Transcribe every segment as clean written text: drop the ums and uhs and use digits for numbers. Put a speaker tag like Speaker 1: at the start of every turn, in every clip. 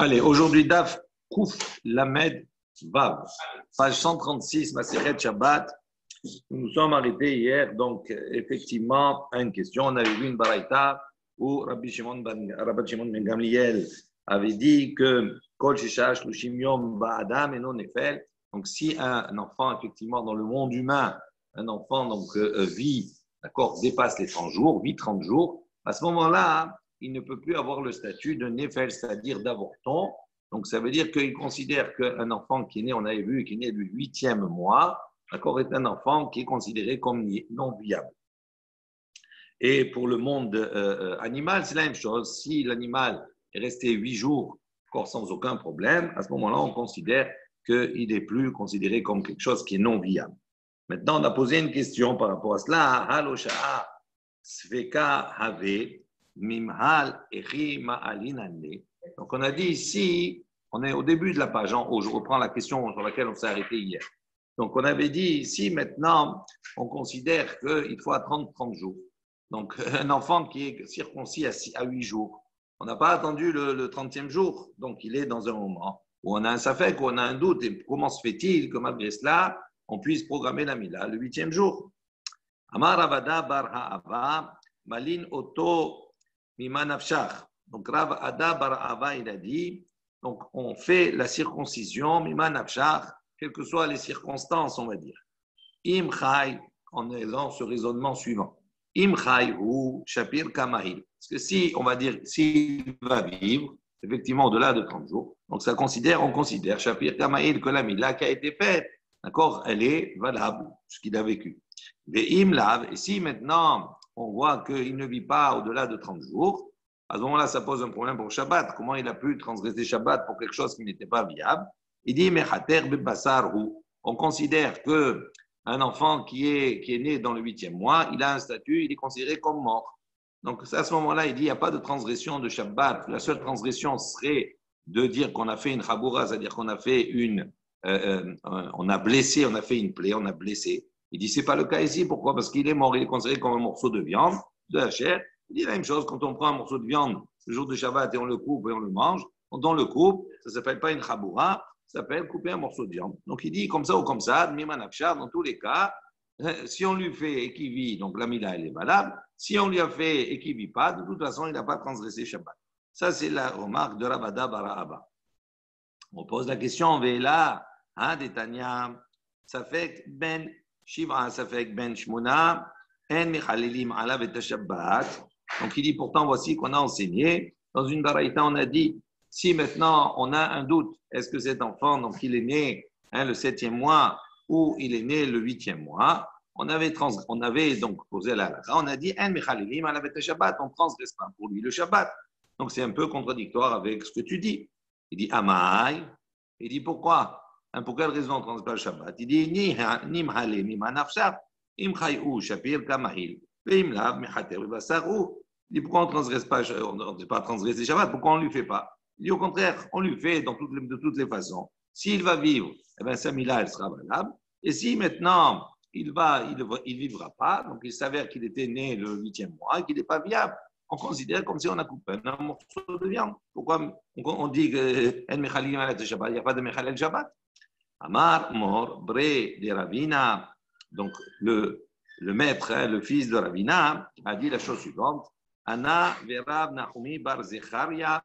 Speaker 1: Allez, aujourd'hui, Daf Kouf Lamed Vav, page 136, Masechet Shabbat. Nous nous sommes arrêtés hier, donc effectivement, à une question. On avait vu une baraïta où Rabbi Shimon Ben Gamliel avait dit que Kol Shishash Lushim Yom Ba'adam et non Nefel. Donc, si un enfant, effectivement, dans le monde humain, un enfant donc, vit, d'accord, dépasse les 30 jours, vit 30 jours, à ce moment-là, il ne peut plus avoir le statut de Nefel, c'est-à-dire d'avorton. Donc, ça veut dire qu'il considère qu'un enfant qui est né, on avait vu, qui est né du 8e mois, d'accord, est un enfant qui est considéré comme non viable. Et pour le monde animal, c'est la même chose. Si l'animal est resté 8 jours encore sans aucun problème, à ce moment-là, on considère qu'il n'est plus considéré comme quelque chose qui est non viable. Maintenant, on a posé une question par rapport à cela. Halosha'a sveka have mimhal echi ma'alinane. Donc, on a dit ici, on est au début de la page. Je reprends la question sur laquelle on s'est arrêté hier. Donc, on avait dit ici, maintenant, on considère qu'il faut attendre 30 jours. Donc, un enfant qui est circoncis à 8 jours, on n'a pas attendu le 30e jour. Donc, il est dans un moment où on a un safek, où on a un doute. Et comment se fait-il que malgré cela, on puisse programmer la Mila le 8e jour? Amar Avada bar ha'ava malin oto mima nafshach. Donc, Rav Ada bar ha'ava, il a dit, donc on fait la circoncision mima nafshach, quelles que soient les circonstances, on va dire. Im chai, en ayant ce raisonnement suivant. Im chai ou shapir kamahil. Parce que si, on va dire, s'il va vivre, effectivement, au-delà de 30 jours, donc on considère shapir kamahil que la mila qui a été faite, d'accord, elle est valable, ce qu'il a vécu. Et si maintenant on voit qu'il ne vit pas au-delà de 30 jours, à ce moment-là, ça pose un problème pour Shabbat. Comment il a pu transgresser Shabbat pour quelque chose qui n'était pas viable? Il dit, on considère qu'un enfant qui est né dans le 8e mois, il a un statut, il est considéré comme mort. Donc à ce moment-là, il dit, il n'y a pas de transgression de Shabbat. La seule transgression serait de dire qu'on a fait une chaboura, c'est-à-dire qu'on a fait on a blessé, on a fait une plaie, on a blessé. Il dit, ce n'est pas le cas ici. Pourquoi? Parce qu'il est mort, il est considéré comme un morceau de viande, de la chair. Il dit la même chose, quand on prend un morceau de viande le jour de Shabbat et on le coupe et on le mange, dans le coupe, ça ne s'appelle pas une chaboura, ça s'appelle couper un morceau de viande. Donc il dit comme ça ou comme ça, dans tous les cas, si on lui fait et qu'il vit, donc la mila elle est valable. Si on lui a fait et qu'il ne vit pas, de toute façon, il n'a pas transgressé Shabbat. Ça, c'est la remarque de Ravada Barahaba. On pose la question, Vela, Detania, Safek ben Shiva, Safek ben Shmona, En Michalilim Alav et Shabbat. Donc il dit pourtant, voici qu'on a enseigné. Dans une baraïta, on a dit, si maintenant on a un doute, est-ce que cet enfant, donc il est né le 7e mois ou il est né le 8e mois, on avait donc posé la halakha, on a dit, En Michalilim Alav et Shabbat, on ne transgresse pas pour lui le Shabbat. Donc c'est un peu contradictoire avec ce que tu dis. Il dit Amai. Il dit pourquoi? Pour quelle raison on ne transgresse pas le Shabbat? Il dit Ni mhale ni manafshar, im chayou shapir kamahil, veim lav mechater v'basarou. Il dit pourquoi on ne transgresse pas, on ne pas transgresser le Shabbat? Pourquoi on ne lui fait pas? Il dit au contraire, on lui fait de toutes les façons. S'il va vivre, eh bien, sa mila, elle sera valable. Et si maintenant il vivra pas, donc il s'avère qu'il était né le 8e mois et qu'il n'est pas viable, on considère comme si on a coupé un morceau de viande. Pourquoi on dit qu'il n'y a pas de Mechalel Shabbat? Amar Mor Bre de Ravina, donc le maître, le fils de Ravina, a dit la chose suivante. Ana Verav Nahumi Bar Zecharia,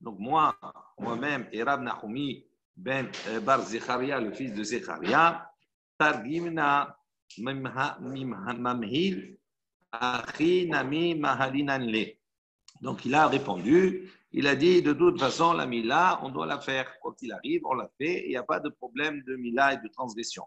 Speaker 1: donc moi-même et Rav Nahumi ben Bar Zecharia, le fils de Zecharia, Targimna Mamhil donc il a répondu, il a dit de toute façon la mila, on doit la faire. Quand il arrive, on la fait, il n'y a pas de problème de mila et de transgression.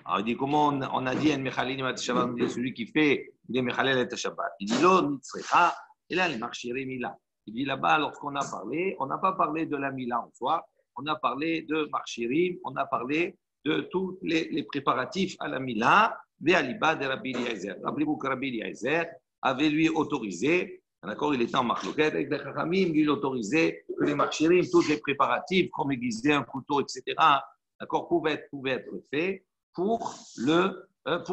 Speaker 1: Alors il dit comment on a dit celui qui fait, il est mechalel et shabbat. Il dit l'eau nitzrecha, et là il marchirait mila. Il dit là-bas, lorsqu'on a parlé, on n'a pas parlé de la mila en soi, on a parlé de marchirim, on a parlé de tous les préparatifs à la mila. Ve'aliba de Rabbi Eliezer. Rappelez-vous que Rabbi Eliezer avait lui autorisé, d'accord, il était en marloquette avec les Chachamim, lui il autorisait que les marchirim, tous les préparatifs, comme aiguiser un couteau, etc., d'accord, pouvaient être faits pour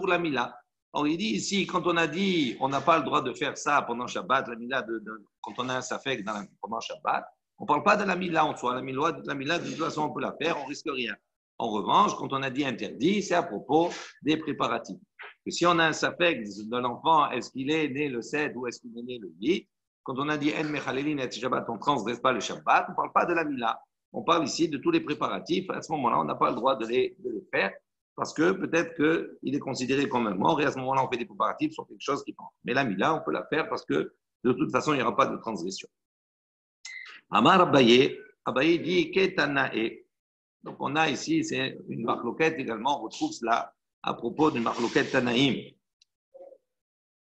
Speaker 1: la Mila. Alors il dit ici, quand on a dit on n'a pas le droit de faire ça pendant Shabbat, la Mila, quand on a un safek pendant Shabbat, On ne parle pas de la mila en soi. La mila, de toute façon, on peut la faire, on ne risque rien. En revanche, quand on a dit interdit, c'est à propos des préparatifs. Que si on a un sapek de l'enfant, est-ce qu'il est né le 7 ou est-ce qu'il est né le 8? Quand on a dit en mechalelin et Shabbat, on ne transgresse pas le Shabbat, on ne parle pas de la mila. On parle ici de tous les préparatifs. À ce moment-là, on n'a pas le droit de les faire parce que peut-être qu'il est considéré comme un mort et à ce moment-là, on fait des préparatifs sur quelque chose qui prend. Mais la mila, on peut la faire parce que de toute façon, il n'y aura pas de transgression. Amar Abaye, Abaye dit Ketanae. Donc on a ici, c'est une marloquette également, on retrouve cela à propos d'une marloquette Tanaïm.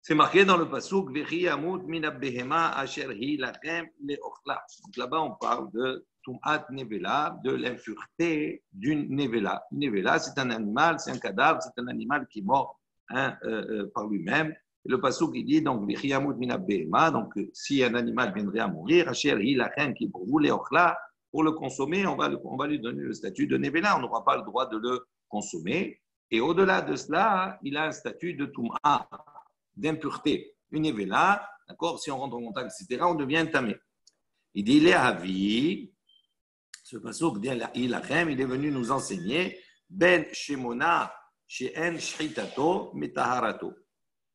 Speaker 1: C'est marqué dans le pasuk Vechi amut min behema asher hi lachem leochla. Donc là-bas, on parle de Tum'at Nevela, de l'impureté d'une Nevela. Une Nevela, c'est un animal, c'est un cadavre, c'est un animal qui est mort par lui-même. Et le pasuk il dit donc Vechi amut min behema, donc si un animal viendrait à mourir, asher hi lachem qui est pour vous leochla, pour le consommer, on va lui donner le statut de Nevela. On n'aura pas le droit de le consommer. Et au-delà de cela, il a un statut de Tum'a, d'impureté. Une Nevela, d'accord, si on rentre en contact, etc., on devient tamé. Il dit, il est avi, ce pasuk dit, il est venu nous enseigner, ben shemona, she'en shritato, metaharato.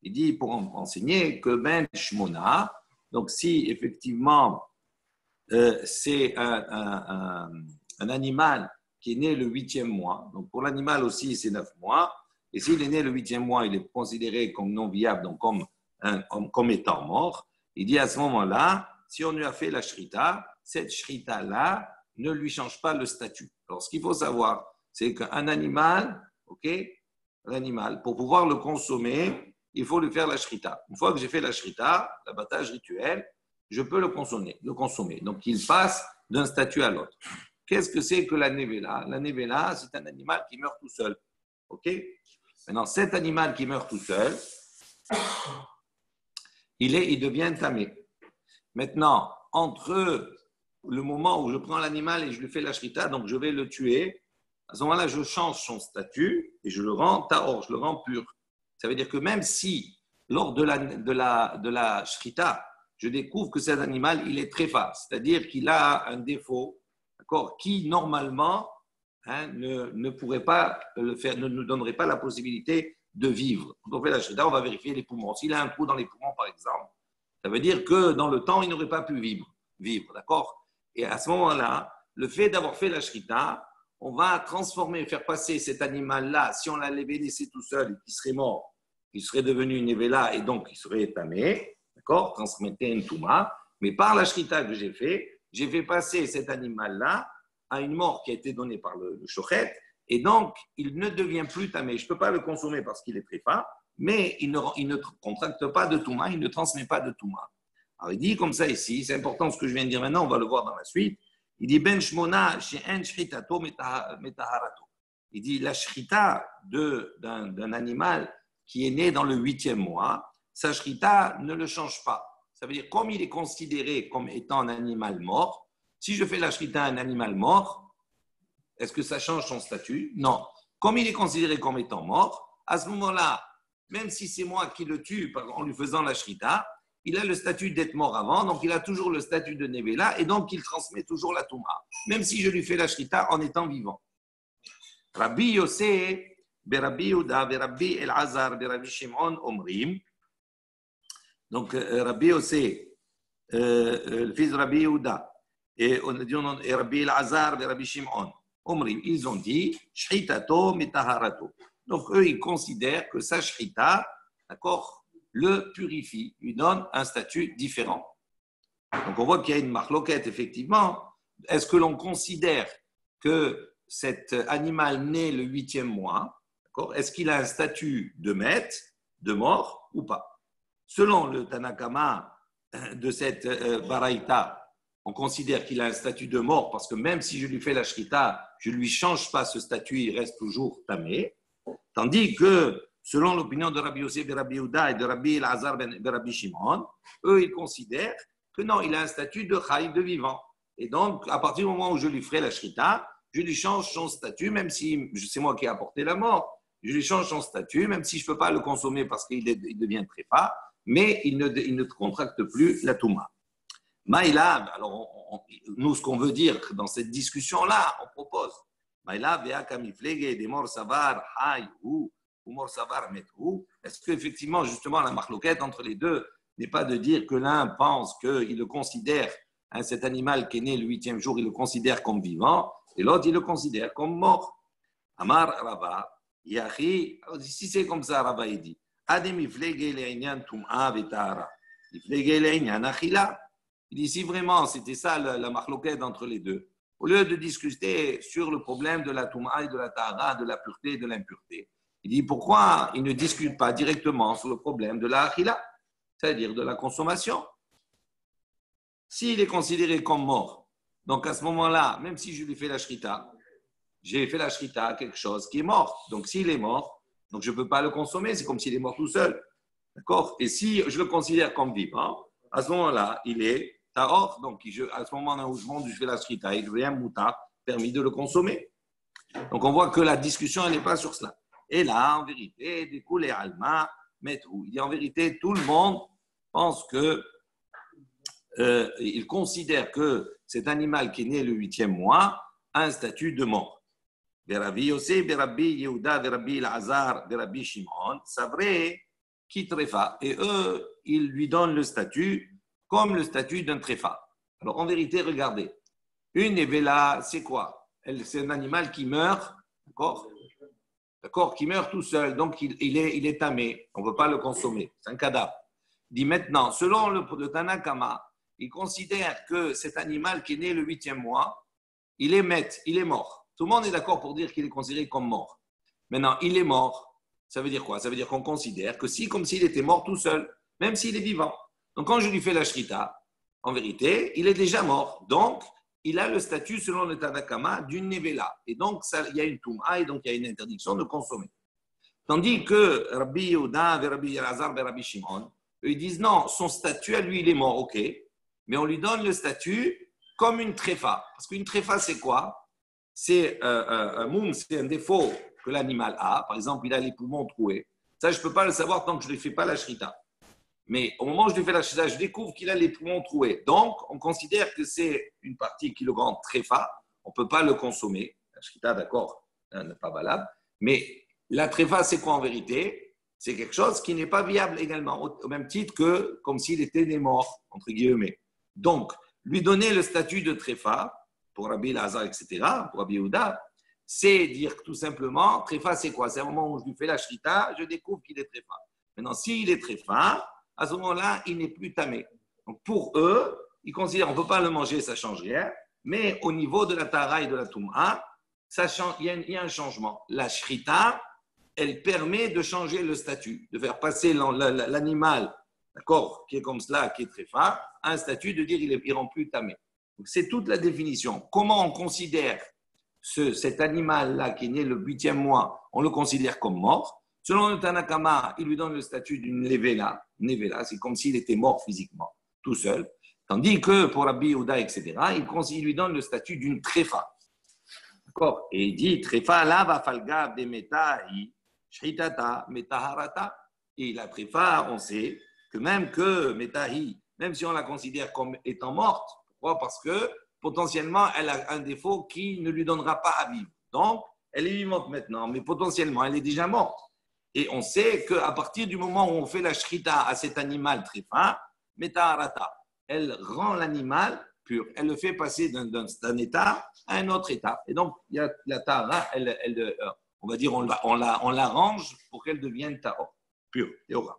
Speaker 1: Il dit, pour enseigner que ben shemona, donc si effectivement, c'est un animal qui est né le 8e mois. Donc, pour l'animal aussi, c'est 9 mois. Et s'il est né le 8e mois, il est considéré comme non viable, donc comme étant mort. Il dit à ce moment-là, si on lui a fait la shrita, cette shrita-là ne lui change pas le statut. Alors, ce qu'il faut savoir, c'est qu'un animal, l'animal, pour pouvoir le consommer, il faut lui faire la shrita. Une fois que j'ai fait la shrita, l'abattage rituel, je peux le consommer. Donc, il passe d'un statut à l'autre. Qu'est-ce que c'est que la nevela? La nevela, c'est un animal qui meurt tout seul. OK? Maintenant, cet animal qui meurt tout seul, il devient tamé. Maintenant, entre le moment où je prends l'animal et je lui fais la shrita, donc je vais le tuer, à ce moment-là, je change son statut et je le rends tahor, je le rends pur. Ça veut dire que même si, lors de la shrita, je découvre que cet animal, il est tréfa, c'est-à-dire qu'il a un défaut, d'accord, qui normalement ne pourrait pas le faire, ne nous donnerait pas la possibilité de vivre. Quand on fait la shrita, on va vérifier les poumons. S'il a un trou dans les poumons, par exemple, ça veut dire que dans le temps, il n'aurait pas pu vivre, d'accord? Et à ce moment-là, le fait d'avoir fait la shrita, on va transformer, faire passer cet animal-là, si on l'avait laissé tout seul, il serait mort, il serait devenu une évela et donc il serait tamé. D'accord, transmettait une touma, mais par la shrita que j'ai fait passer cet animal-là à une mort qui a été donnée par le shochet, et donc il ne devient plus tamé. Je ne peux pas le consommer parce qu'il est tréfa, mais il ne contracte pas de touma, il ne transmet pas de touma. Alors il dit comme ça ici, c'est important ce que je viens de dire maintenant, on va le voir dans la suite. Il dit ben shmona she'en shritato metaharato. Il dit la shrita d'un animal qui est né dans le 8e mois, sa shrita ne le change pas. Ça veut dire, comme il est considéré comme étant un animal mort, si je fais la shrita à un animal mort, est-ce que ça change son statut? Non. Comme il est considéré comme étant mort, à ce moment-là, même si c'est moi qui le tue en lui faisant la shrita, il a le statut d'être mort avant, donc il a toujours le statut de nevela, et donc il transmet toujours la touma, même si je lui fais la shrita en étant vivant. Rabbi Yosef, Berabbi Yehuda, Berabbi Elazar, Berabbi Shimon, Omrim. Donc, Rabbi Yosef, le fils de Rabbi Yehuda, et Rabbi Elazar et Rabbi Shimon, Omrim, ils ont dit Shritato metaharato. Donc, eux, ils considèrent que sa shrita, d'accord, le purifie, lui donne un statut différent. Donc, on voit qu'il y a une marloquette, effectivement. Est-ce que l'on considère que cet animal né le 8e mois, d'accord, est-ce qu'il a un statut de maître, de mort ou pas? Selon le Tanakama de cette baraïta, on considère qu'il a un statut de mort parce que même si je lui fais la shrita, je ne lui change pas ce statut, il reste toujours tamé. Tandis que, selon l'opinion de Rabbi Yosef, de Rabbi Yehuda et de Rabbi Elazar de Rabbi Shimon, eux, ils considèrent que non, il a un statut de chai, de vivant. Et donc, à partir du moment où je lui ferai la shrita, je lui change son statut, même si c'est moi qui ai apporté la mort. Je lui change son statut, même si je ne peux pas le consommer parce qu'il devient tréfa, mais il ne contracte plus la touma. Maïla, alors nous, ce qu'on veut dire dans cette discussion-là, on propose. Est-ce qu'effectivement, justement, la marloquette entre les deux n'est pas de dire que l'un pense qu'il le considère, cet animal qui est né le 8e jour, il le considère comme vivant, et l'autre, il le considère comme mort. Amar Rava, Yahi, si c'est comme ça, Rava, il dit, il dit, si vraiment c'était ça la marloquette entre les deux, au lieu de discuter sur le problème de la Touma et de la Tahara, de la pureté et de l'impureté, il dit pourquoi il ne discute pas directement sur le problème de la Achila, c'est-à-dire de la consommation. S'il est considéré comme mort, donc à ce moment-là, même si je lui fais la shrita, j'ai fait la shrita à quelque chose qui est mort. Donc s'il est mort, donc je ne peux pas le consommer, c'est comme s'il est mort tout seul. D'accord? Et si je le considère comme vivant, à ce moment-là, il est tahor, donc à ce moment-là où je fais la shrita, il devient mouta, permis de le consommer. Donc on voit que la discussion, elle n'est pas sur cela. Et là, en vérité, des coups, les alma mettent où? Il dit en vérité, tout le monde pense que il considère que cet animal qui est né le 8e mois a un statut de mort. Rabbi Yosef, Rabbi Yehuda, Rabbi Elazar, Rabbi Shimon, c'est vrai, qui tréfa. Et eux, ils lui donnent le statut comme le statut d'un tréfa. Alors en vérité, regardez, une évela, c'est quoi? C'est un animal qui meurt, d'accord, qui meurt tout seul, donc il est tamé, on ne peut pas le consommer, c'est un cadavre. Il dit maintenant, selon le Tanakama, il considère que cet animal qui est né le 8e mois, il est mort. Tout le monde est d'accord pour dire qu'il est considéré comme mort. Maintenant, il est mort, ça veut dire quoi? Ça veut dire qu'on considère que comme s'il était mort tout seul, même s'il est vivant. Donc quand je lui fais la shrita, en vérité, il est déjà mort. Donc, il a le statut, selon le Tanakama, d'une nevela. Et donc, il y a une touma et donc il y a une interdiction de consommer. Tandis que Rabbi Yehuda, Rabbi Elazar, Rabbi Shimon, eux, ils disent non, son statut à lui, il est mort, ok. Mais on lui donne le statut comme une tréfa. Parce qu'une tréfa, c'est quoi? C'est un moum, c'est un défaut que l'animal a. Par exemple, il a les poumons troués. Ça, je ne peux pas le savoir tant que je ne lui fais pas la shrita. Mais au moment où je lui fais la shrita, je découvre qu'il a les poumons troués. Donc, on considère que c'est une partie qui le rend tréfa. On ne peut pas le consommer. La shrita, d'accord, n'est pas valable. Mais la tréfa, c'est quoi en vérité? C'est quelque chose qui n'est pas viable également, au même titre que comme s'il était né mort, entre guillemets. Donc, lui donner le statut de tréfa, pour Rabbi Elazar, etc., pour Rabbi Yehuda, c'est dire tout simplement, tréfa, c'est quoi? C'est un moment où je lui fais la shrita, je découvre qu'il est tréfa. Maintenant, s'il est tréfa, à ce moment-là, il n'est plus tamé. Donc, pour eux, ils considèrent qu'on ne peut pas le manger, ça ne change rien, mais au niveau de la tara et de la touma, il y a un changement. La shrita, elle permet de changer le statut, de faire passer l'animal, d'accord, qui est comme cela, qui est tréfa, à un statut de dire il ne rend plus tamé. Donc, c'est toute la définition. Comment on considère cet animal-là qui est né le 8e mois, on le considère comme mort. Selon le Tanakama, il lui donne le statut d'une nevela. Nevela, c'est comme s'il était mort physiquement, tout seul. Tandis que pour Rabbi Yehuda, etc., il lui donne le statut d'une tréfa. D'accord? Et il dit tréfa lava falga bemetahi shritata metaharata. Et la tréfa, on sait que metahi, même si on la considère comme étant morte, pourquoi? Parce que potentiellement, elle a un défaut qui ne lui donnera pas à vivre. Donc, elle est vivante maintenant, mais potentiellement, elle est déjà morte. Et on sait qu'à partir du moment où on fait la shrita à cet animal tréfa, metaharata, elle rend l'animal pur. Elle le fait passer d'un état à un autre état. Et donc, il y a la tahara, on va dire, on l'arrange pour qu'elle devienne tahor, pure, théora.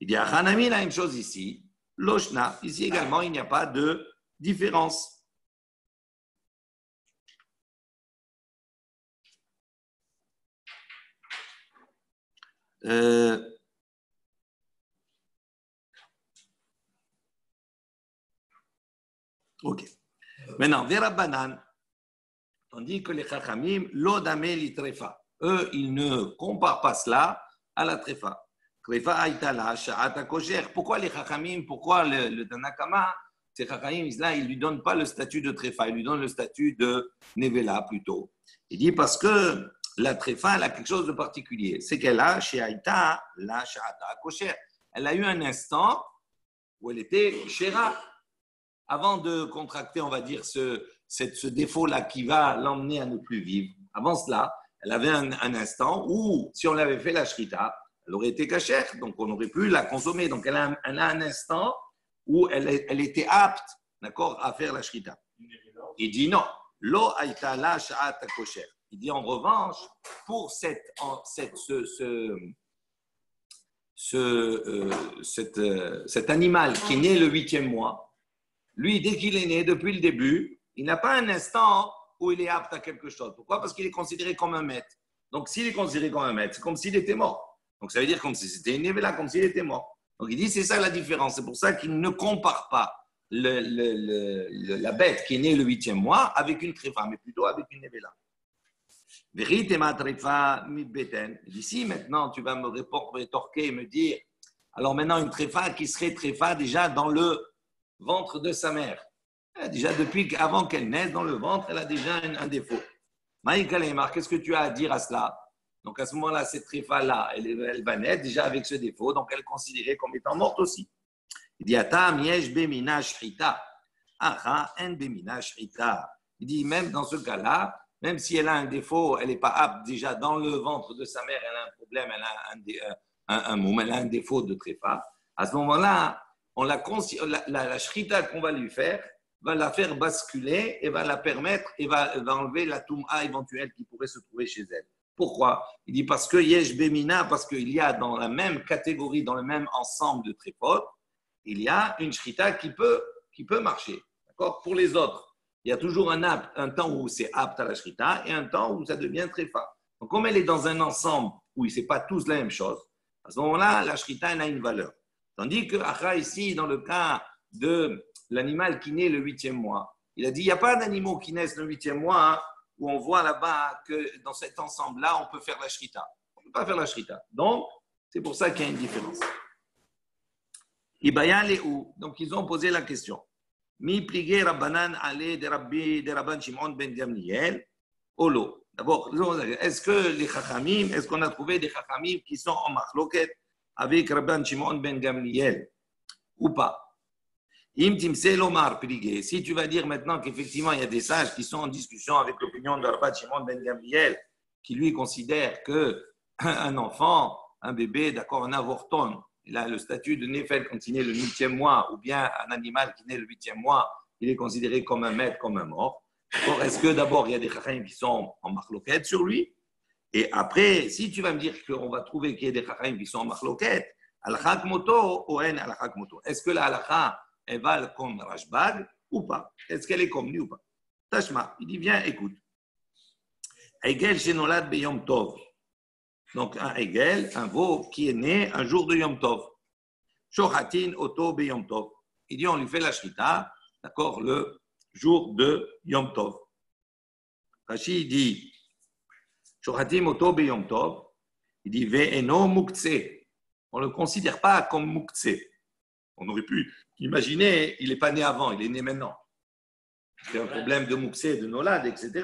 Speaker 1: Il y a Hanami, la même chose ici. Loshna, ici également, il n'y a pas de différence. Ok. Maintenant, Vera Banan, tandis que les Chachamim, l'odame li trefa. Eux, ils ne comparent pas cela à la trefa. Trefa aïtala, sha'ata kosher. Pourquoi les Chachamim, pourquoi le Tanakama, ces Chachamim, là, ils ne lui donnent pas le statut de trefa, ils lui donnent le statut de nevela plutôt. Il dit parce que la trefa, elle a quelque chose de particulier. C'est qu'elle a, chez Aïta, la sha'ata kosher. Elle a eu un instant où elle était shera. avant de contracter, on va dire, ce défaut-là qui va l'emmener à ne plus vivre, avant cela, elle avait un instant où, si on l'avait fait la shrita, elle aurait été cachère, donc on aurait pu la consommer. Donc elle a un instant où elle était apte, d'accord, à faire la shrita. Il dit non, lo aïta la sha'at kosher. Il dit en revanche, pour cet animal qui est né le 8e mois, lui, dès qu'il est né, depuis le début, il n'a pas un instant où il est apte à quelque chose. Pourquoi? Parce qu'il est considéré comme un maître. Donc, s'il est considéré comme un maître, c'est comme s'il était mort. Donc, ça veut dire comme si c'était une névéla, comme s'il était mort. Donc, il dit, c'est ça la différence. C'est pour ça qu'il ne compare pas la bête qui est née le 8e mois avec une tréfa, mais plutôt avec une névéla. D'ici maintenant, tu vas me rétorquer et me dire, alors maintenant, une tréfa qui serait tréfa déjà dans le ventre de sa mère. Déjà, depuis avant qu'elle naisse dans le ventre, elle a déjà un défaut. Maïka Leymar, qu'est-ce que tu as à dire à cela? Donc à ce moment-là, cette tréfa-là, elle va naître déjà avec ce défaut, donc elle est considérée comme étant morte aussi. Il dit, Atam yesh bemina shrita. Aha, en bemina shrita. Il dit, même dans ce cas-là, même si elle a un défaut, elle n'est pas apte déjà dans le ventre de sa mère, elle a un problème, elle a un défaut de tréfa. À ce moment-là, la shrita qu'on va lui faire va la faire basculer et va la permettre et va enlever la toum'a éventuelle qui pourrait se trouver chez elle. Pourquoi? Il dit parce que yesh bemina, parce qu'il y a dans la même catégorie, dans le même ensemble de trépot, il y a une shrita qui peut marcher. D'accord? Pour les autres, il y a toujours un temps où c'est apte à la shrita et un temps où ça devient tréfa. Donc, comme elle est dans un ensemble où ce n'est pas tous la même chose, à ce moment-là, la shrita, elle a une valeur. Tandis que Acha, ici, dans le cas de l'animal qui naît le 8e mois, il a dit il n'y a pas d'animaux qui naissent le 8e mois hein, où on voit là-bas que dans cet ensemble-là, on peut faire la shrita. On ne peut pas faire la shrita. Donc, c'est pour ça qu'il y a une différence. Ibaya Léou. Donc, ils ont posé la question. Mi pligé Rabbanan ale de Rabban Shimon ben Gamliel, Olo. D'abord, est-ce que les Chachamim, est-ce qu'on a trouvé des Chachamim qui sont en machloket avec Rabban Shimon ben Gamliel ou pas? Im timse lomar pligé. Si tu vas dire maintenant qu'effectivement il y a des sages qui sont en discussion avec l'opinion de Rabban Shimon ben Gamliel, qui lui considère qu'un enfant, un bébé, d'accord, un avorton, il a le statut de Néfel quand il naît le 8e mois, ou bien un animal qui naît le 8e mois, il est considéré comme un maître, comme un mort. Or, est-ce que d'abord il y a des chachamim qui sont en machloket sur lui? Et après, si tu vas me dire qu'on va trouver qu'il y a des chachamim qui sont en machloket, alachak moto ou en alachak moto? Est-ce que la halakha, elle va comme Rashbag ou pas? Est-ce qu'elle est comme lui ou pas? Tashma, il dit viens, écoute. Egel shenolad beyom tov. Donc, un Egel, un veau qui est né un jour de Yom Tov. Shochatin oto be Yom Tov. Il dit, on lui fait la shrita, d'accord, le jour de Yom Tov. Rashi dit, Shochatin oto be Yom Tov. Il dit, ve'eno muktseh. On ne le considère pas comme muktseh. On aurait pu imaginer, il n'est pas né avant, il est né maintenant. C'est un problème de muktseh, de nolad, etc.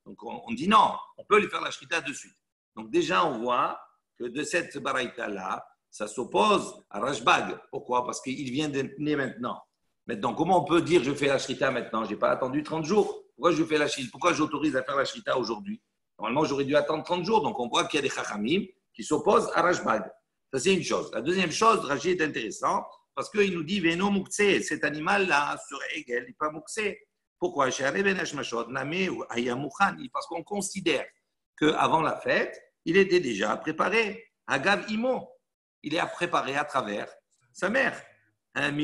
Speaker 1: Donc, on dit non, on peut lui faire la shrita de suite. Donc déjà, on voit que de cette baraïta-là, ça s'oppose à Rashbag. Pourquoi? Parce qu'il vient d'être né maintenant. Maintenant, comment on peut dire je fais la shrita maintenant? Je n'ai pas attendu 30 jours. Pourquoi je fais la shrita? Pourquoi j'autorise à faire la shrita aujourd'hui? Normalement, j'aurais dû attendre 30 jours. Donc on voit qu'il y a des chachamim qui s'opposent à Rashbag. Ça, c'est une chose. La deuxième chose, Rachid est intéressant parce qu'il nous dit Veno Muktseh, cet animal-là serait Egel, il n'est pas Muktseh. Pourquoi? Parce qu'on considère qu'avant la fête, il était déjà préparé. Agav Imo, il est préparé à travers sa mère. Il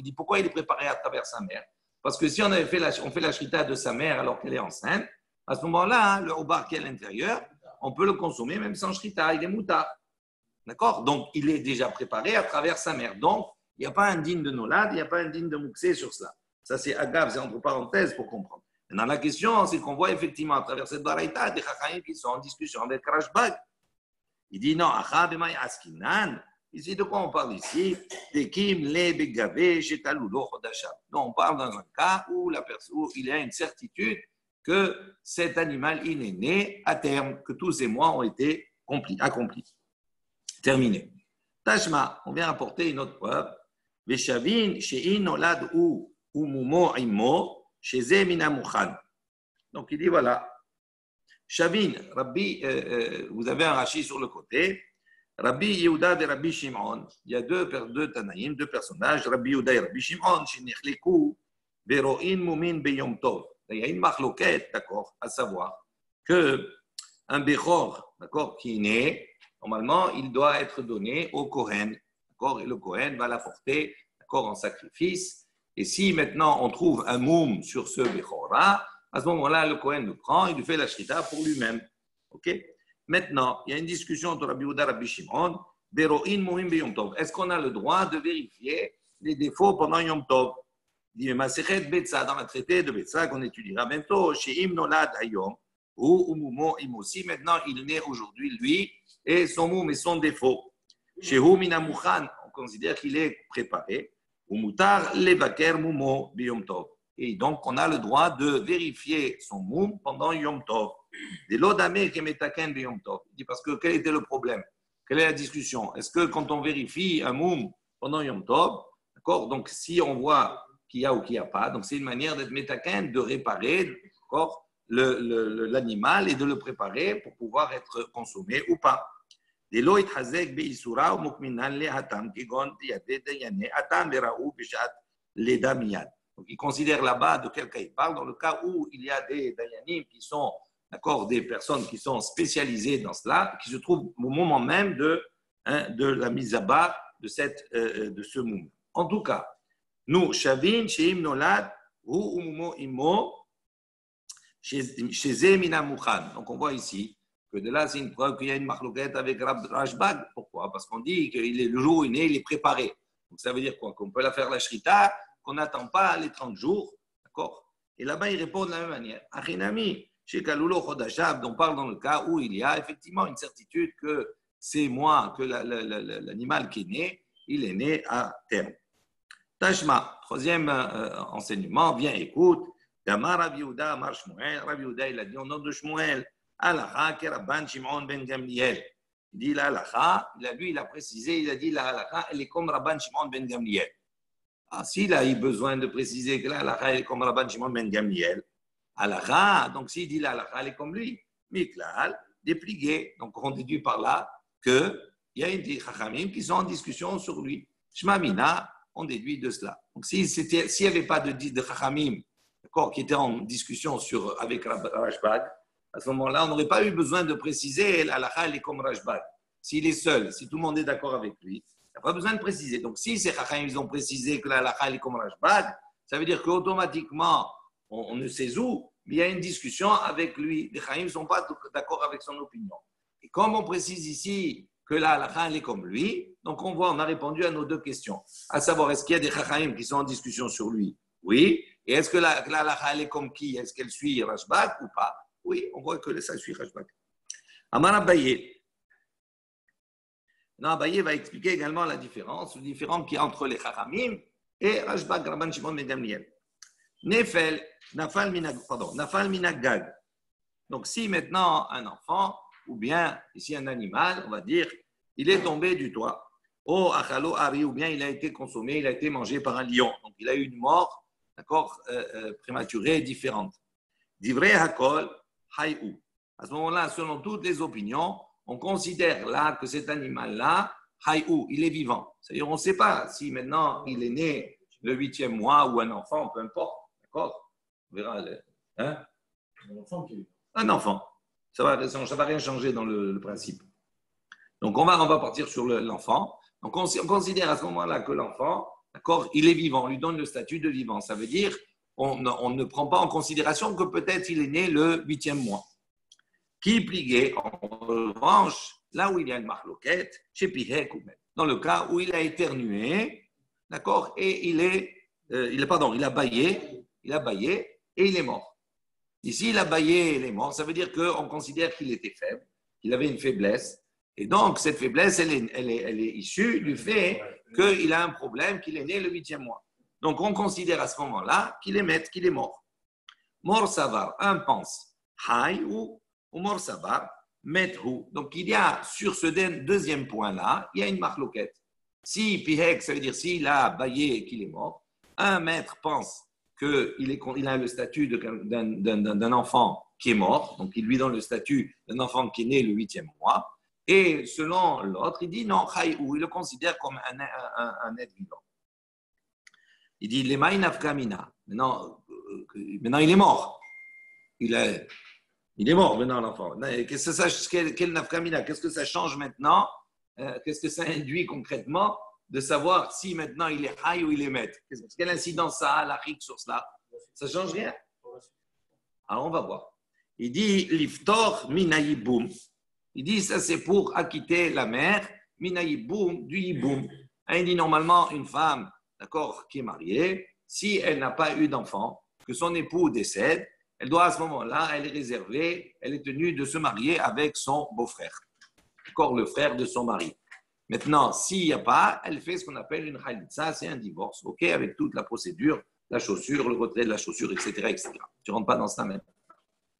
Speaker 1: dit pourquoi il est préparé à travers sa mère? Parce que si on fait la shrita de sa mère alors qu'elle est enceinte, à ce moment-là, le obar qui est à l'intérieur, on peut le consommer même sans shrita, il est moutar. D'accord? Donc, il est déjà préparé à travers sa mère. Donc, il n'y a pas un digne de nolad, il n'y a pas un digne de mouksé sur cela. Ça, c'est agav, c'est entre parenthèses pour comprendre. Maintenant, la question, c'est qu'on voit effectivement à travers cette baraïta des chachamim qui sont en discussion avec Rashbag. Il dit non, ici, de quoi on parle ici? Non, on parle dans un cas où il y a une certitude que cet animal, il est né à terme, que tous ces mois ont été accomplis. Terminé. Tashma, on vient apporter une autre preuve. Veshavin, she'in nolad ou mumo imo, sheze mina mukhan. Donc il dit voilà, Shavin, Rabbi, vous avez un Rashi sur le côté, Rabbi Yehuda et Rabbi Shimon, il y a deux Tanaïm, deux personnages, Rabbi Yehuda et Rabbi Shimon, Shenichleku, Bero'in Mumin Beyom Tov. Il y a une marloquette, d'accord, à savoir que un Bechor, d'accord, qui est né, normalement, il doit être donné au Kohen, d'accord, et le Kohen va l'apporter, d'accord, en sacrifice. Et si maintenant on trouve un moum sur ce Bechor-là, à ce moment-là, le Kohen le prend, il lui fait la shrita pour lui-même. Ok? Maintenant, il y a une discussion entre Rabbi Yehuda et Rabbi Shimon. Bero'in muhim beyom tov. Est-ce qu'on a le droit de vérifier les défauts pendant Yom Tov? Il dit, Masechet Betsa, dans le traité de Betsa qu'on étudiera bientôt, chez Im Nolad Hayom, ou Umumo Im aussi, maintenant il naît aujourd'hui, lui, et son moum et son défaut. Chez Hu Minamuchan, on considère qu'il est préparé. Ou Mutar Levaker Mumo beyom tov. Et donc, on a le droit de vérifier son moum pendant Yom Tov. Des lodamé qui metaken de Yom Tov. Il dit parce que quel était le problème? Quelle est la discussion? Est-ce que quand on vérifie un moum pendant Yom Tov, d'accord? Donc, si on voit qu'il y a ou qu'il n'y a pas, donc c'est une manière d'être metaken, de réparer, d'accord, l'animal et de le préparer pour pouvoir être consommé ou pas. Des lo itchazek beisura ou mukminan le hatam kigon yade dayane hatam berau bishat ledamiyad. Donc, il considère là-bas de quel cas il parle, dans le cas où il y a des dayanim qui sont, d'accord, des personnes qui sont spécialisées dans cela, qui se trouvent au moment même de la mise à bas de ce moum. En tout cas, nous, Shavin, Sheim Nolad, ou Umumo Imo, chez Mina Mukhan. Donc, on voit ici que de là, c'est une preuve qu'il y a une marloquette avec Rashbag. Pourquoi? Parce qu'on dit que le jour où il est né, il est préparé. Donc, ça veut dire quoi? Qu'on peut la faire la shrita, qu'on n'attend pas les 30 jours, d'accord? Et là-bas, il répond de la même manière. Achinami, chez Kalulo Chodashab, on parle dans le cas où il y a effectivement une certitude que c'est moi, que l'animal qui est né, il est né à terme. Tashma, troisième enseignement, viens, écoute. Damar Rabbi Yehuda, Amar Shmuel, Rabbi Yehuda, il a dit au nom de Shmuel, Alacha, Keraban Shimon ben Gamliel. Il dit la halacha, il a précisé, il a dit la halacha, elle est comme Rabban Shimon ben Gamliel. Ah, s'il a eu besoin de préciser que la halacha est comme Rabban Shimon ben Gamliel, halacha, donc s'il dit la halacha, elle est comme lui, miklal, déplié. Donc on déduit par là qu'il y a des chachamim qui sont en discussion sur lui. Shmamina, on déduit de cela. Donc s'il n'y avait pas de chachamim, d'accord, qui étaient en discussion avec Rashbag, à ce moment-là, on n'aurait pas eu besoin de préciser la halacha, elle est comme Rashbag. S'il est seul, si tout le monde est d'accord avec lui, il n'y a pas besoin de préciser. Donc, si ces chachamim ils ont précisé que la halakha est comme Rashbag, ça veut dire qu'automatiquement, on ne sait où, mais il y a une discussion avec lui. Les chachamim ne sont pas d'accord avec son opinion. Et comme on précise ici que la halakha est comme lui, donc on a répondu à nos deux questions. À savoir, est-ce qu'il y a des chachamim qui sont en discussion sur lui? Oui. Et est-ce que la halakha est comme qui? Est-ce qu'elle suit Rashbag ou pas? Oui, on voit que ça suit Rashbag. Amar Abaye. Non, Abaye va expliquer également la différence, le différent qu'il y a entre les Chachamim et Rashbag, Rabban Shimon ben Gamliel. Nafal minagag. Donc, si maintenant un enfant, ou bien ici un animal, on va dire, il est tombé du toit, oh achalo ari, ou bien il a été consommé, il a été mangé par un lion. Donc, il a eu une mort, d'accord, prématurée, différente. Divrei hakol hayou. À ce moment-là, selon toutes les opinions, on considère là que cet animal-là, hayou, il est vivant. C'est-à-dire, on ne sait pas si maintenant il est né le 8e mois ou un enfant, peu importe. D'accord? On verra. Un enfant. Ça va rien changer dans le principe. Donc, on va partir sur l'enfant. Donc, on considère à ce moment-là que l'enfant, d'accord, il est vivant. On lui donne le statut de vivant. Ça veut dire on ne prend pas en considération que peut-être il est né le 8e mois. Qui plié, en revanche, là où il y a une marloquette, chez Pihek ou même, dans le cas où il a éternué, d'accord, et il a bâillé et il est mort. Ici, il a bâillé et il est mort, ça veut dire qu'on considère qu'il était faible, qu'il avait une faiblesse, et donc cette faiblesse, elle est issue du fait qu'il a un problème, qu'il est né le 8e mois. Donc on considère à ce moment-là qu'il est mort. Mort savar, un pense, hay ou mort savar, methu. Donc il y a sur ce deuxième point-là, il y a une marloquette. Si Pihek, ça veut dire s'il a baillé et qu'il est mort, un maître pense qu'il a le statut d'un enfant qui est mort, donc il lui donne le statut d'un enfant qui est né le 8e mois, et selon l'autre, il dit non, il le considère comme un être vivant. Il dit les nafkamina. Maintenant, il est mort. Il est mort maintenant, l'enfant. Quel nafkamina? Qu'est-ce que ça change maintenant? Qu'est-ce que ça induit concrètement de savoir si maintenant il est haï ou il est maître? Quelle incidence ça a, la rik, sur cela? Ça ne change rien. Alors, on va voir. Il dit liftor minayiboum. Il dit ça, c'est pour acquitter la mère, minayiboum, du yiboum. Il dit normalement, une femme, d'accord, qui est mariée, si elle n'a pas eu d'enfant, que son époux décède, elle doit à ce moment-là, elle est réservée, elle est tenue de se marier avec son beau-frère, d'accord, le frère de son mari. Maintenant, s'il n'y a pas, elle fait ce qu'on appelle une khalitsa, c'est un divorce, ok, avec toute la procédure, la chaussure, le retrait de la chaussure, etc., etc. Tu ne rentres pas dans ça même.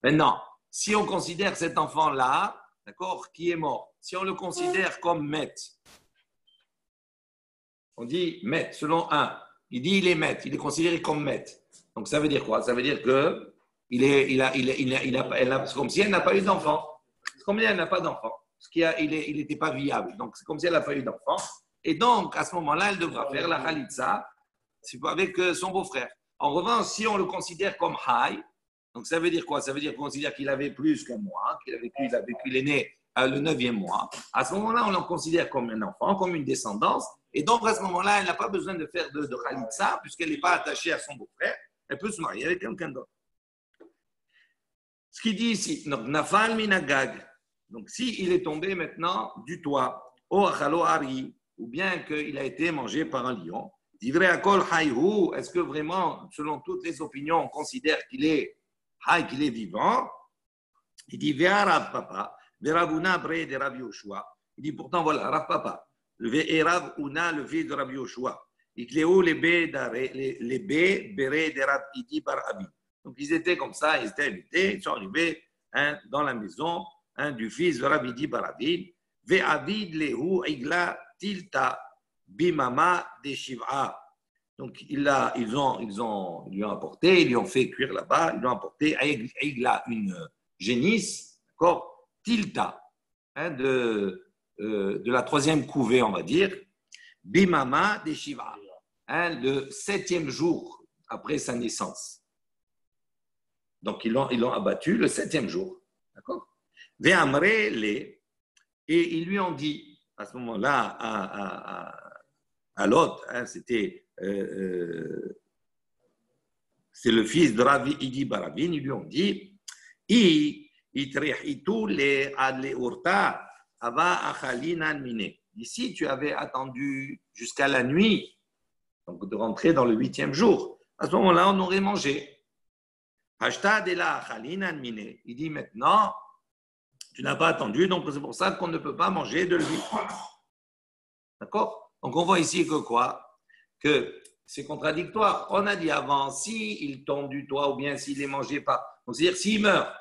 Speaker 1: Maintenant, si on considère cet enfant-là, d'accord, qui est mort, si on le considère comme maître, on dit maître, selon un, il dit il est maître, il est considéré comme maître. Donc ça veut dire quoi? Ça veut dire que c'est comme si elle n'a pas eu d'enfant. C'est comme si elle n'a pas d'enfant. Il n'était pas viable. Donc c'est comme si elle n'a pas eu d'enfant. Et donc à ce moment-là, elle devra faire la khalitsa avec son beau-frère. En revanche, si on le considère comme haï, donc ça veut dire quoi? Ça veut dire qu'on considère qu'il avait plus qu'un mois, qu'il est né le 9e mois. À ce moment-là, on le considère comme un enfant, comme une descendance. Et donc, à ce moment-là, elle n'a pas besoin de faire de khalitsa, puisqu'elle n'est pas attachée à son beau-frère. Elle peut se marier avec quelqu'un d'autre. Ce qu'il dit ici, donc, nafal minagag. Donc, s'il est tombé maintenant du toit, ou achalo ari, ou bien qu'il a été mangé par un lion, divrei akol hayhu, est-ce que vraiment, selon toutes les opinions, on considère qu'il est hay, qu'il est vivant? Il dit, Vea Rav Papa, Veravuna bre de Rabbi Yoshua. Il dit, pourtant, voilà, Rav Papa, le Rav Una, le fils de Rabbi Yoshua. Il cléo les baies béré de Rav Idi bar Abi. Donc, ils étaient comme ça, ils étaient invités, ils sont arrivés dans la maison du fils de Rav Idi bar Abi. Ve Avid lehu igla tilta bimama de Shiv'a. Donc, ils lui ont apporté, ils lui ont fait cuire là-bas, ils lui ont apporté igla, une génisse, d'accord, tilta, de la 3e couvée, on va dire, bimama de Shiva, le 7e jour après sa naissance. Donc, ils l'ont abattu le 7e jour, d'accord. Ve'amre le, et ils lui ont dit, à ce moment-là, à l'autre, c'est le fils de Ravi Idi Baravin, ils lui ont dit, ici tu avais attendu jusqu'à la nuit, donc de rentrer dans le 8e jour. À ce moment-là, on aurait mangé. Il dit maintenant, tu n'as pas attendu, donc c'est pour ça qu'on ne peut pas manger de lui. D'accord? Donc on voit ici que quoi? Que c'est contradictoire. On a dit avant, s'il tombe du toit ou bien s'il est mangé par. Donc c'est-à-dire s'il meurt.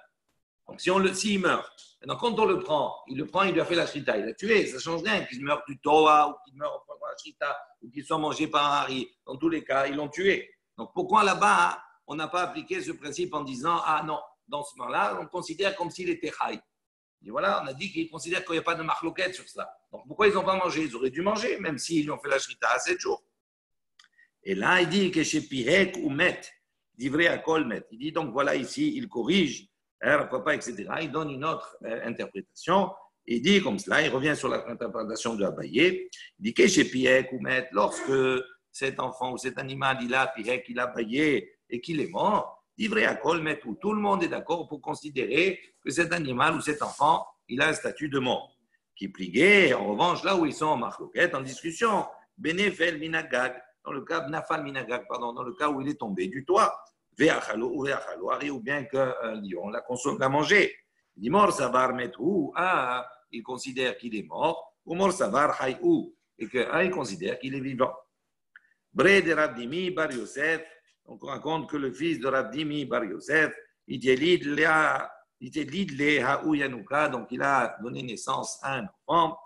Speaker 1: Donc s'il meurt. Maintenant, quand on le prend, il lui a fait la shrita, il l'a tué, ça ne change rien. Qu'il meure du toa ou qu'il meure par la shrita ou qu'il soit mangé par un hari. Dans tous les cas, ils l'ont tué. Donc pourquoi là-bas, on n'a pas appliqué ce principe en disant, ah non, dans ce moment-là, on considère comme s'il était haï. Et voilà, on a dit qu'ils considèrent qu'il n'y a pas de marloquette sur cela. Donc pourquoi ils n'ont pas mangé? Ils auraient dû manger, même s'ils lui ont fait la shrita à 7 jours. Et là, il dit que chez Pihek ou Met, divrei akol Met. Il dit donc voilà ici, il corrige, papa, etc. Il donne une autre interprétation. Il dit comme cela, il revient sur l'interprétation de Abaye. Il dit que chez Pihek ou Met, lorsque cet enfant ou cet animal, il a Pihek, il a Abaye et qu'il est mort, divrei akol Met, où tout le monde est d'accord pour considérer que cet animal ou cet enfant, il a un statut de mort. Qui pliguait, en revanche, là où ils sont en marloquette, en discussion, Benefel Minagag, dans le cas Nafal Minagag, pardon, dans le cas où il est tombé du toit, ou bien qu'un lion l'a mangé. Il dit mort savar metou, il considère qu'il est mort, ou mort savar hayou, et qu'un il considère qu'il est vivant. Bre de Rabdimi bar Yosef, donc on raconte que le fils de Rabdimi bar Yosef, il dit le haou yanuka, donc il a donné naissance à un enfant,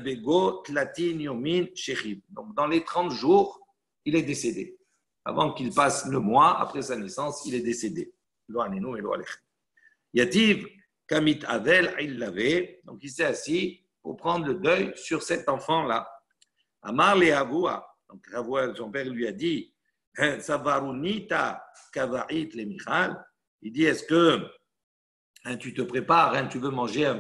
Speaker 1: Bego Tlatin Yomin Shechib. Donc, dans les 30 jours, il est décédé. Avant qu'il passe le mois, après sa naissance, il est décédé. Yativ Kamit Avel Illave. Donc, il s'est assis pour prendre le deuil sur cet enfant-là. Amar le Avoua. Donc, Avoua, son père lui a dit Savarunita Kavarit le Michal. Il dit est-ce que tu te prépares, tu veux manger un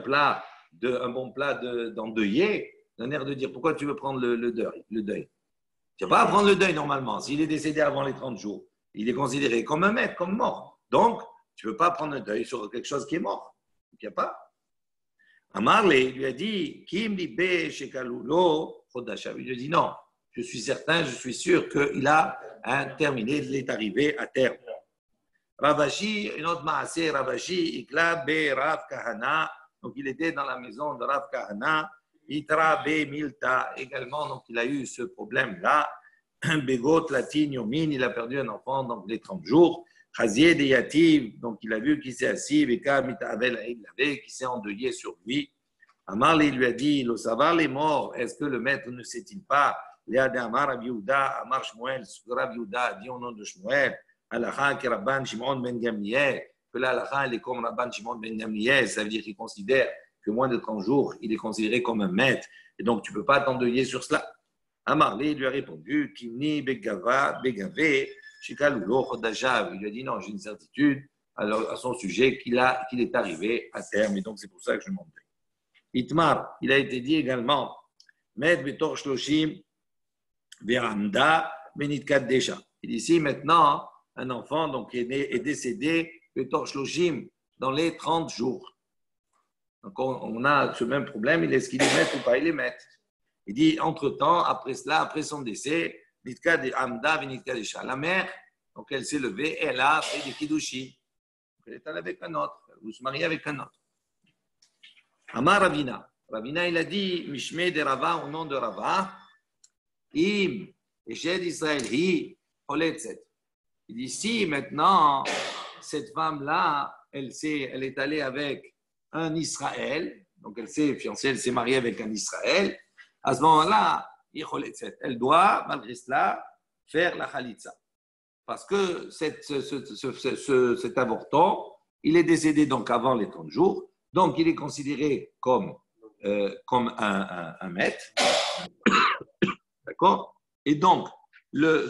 Speaker 1: bon plat d'endeuillé, d'un air de dire pourquoi tu veux prendre le deuil. Tu ne vas pas prendre le deuil normalement. S'il est décédé avant les 30 jours, il est considéré comme un maître, comme mort. Donc, tu ne veux pas prendre le deuil sur quelque chose qui est mort. Il n'y a pas. Amarle lui a dit Kim libe shekalulo chodashav. Il lui a dit non, je suis certain, je suis sûr qu'il a terminé, il est arrivé à terme. Ravashi, une autre maasé, Ravashi, Ikla be Rav Kahana. Donc, il était dans la maison de Rav Kahana. Itra be Milta également. Donc, il a eu ce problème-là. Begot Latin Yomin, il a perdu un enfant donc les 30 jours. Chazier de Yativ, donc il a vu qu'il s'est assis. Veka Mitavel, il avait, qui s'est endeuillé sur lui. Amar il lui a dit le savoir les morts, est-ce que le maître ne sait-il pas Léa de Amar Rav Yehuda, Amar Shmuel, Rav Yehuda dit au nom de Shmuel. Halakha qui Rabban Shimon ben Gamliel, que là, halakha, il est comme Rabban Shimon ben Gamliel, ça veut dire qu'il considère que moins de 30 jours, il est considéré comme un maître, et donc tu ne peux pas t'endeuiller sur cela. Amarli lui a répondu, Kimni Begava, Begave, Shikalulo Chodajav. Il lui a dit non, j'ai une certitude à son sujet qu'il est arrivé à terme, et donc c'est pour ça que je m'en vais. Itmar, il a été dit également, Med Betor Shloshim, Veramda, Benitkat Desha. Il dit ici maintenant, un enfant donc, est décédé Betor Shloshim dans les 30 jours. Donc on a ce même problème, est-ce qu'il est maître ou pas? Il est maître. Il dit entre-temps, après cela, après son décès, Nitka de Amda Venitka Desha. La mère, donc elle s'est levée, elle a fait des kiddushi. Elle est allée avec un autre, elle se marie avec un autre. Amar Ravina. Ravina, il a dit, Mishme de Rava, au nom de Rava, Im, Eshed Israël, Hi, Oletzet. Il dit, si maintenant, cette femme-là, elle est allée avec un Israël, donc elle s'est fiancée, elle s'est mariée avec un Israël, à ce moment-là, elle doit, malgré cela, faire la Khalitsa. Parce que cet avorton, il est décédé donc avant les 30 jours, donc il est considéré comme un maître. D'accord? Et donc,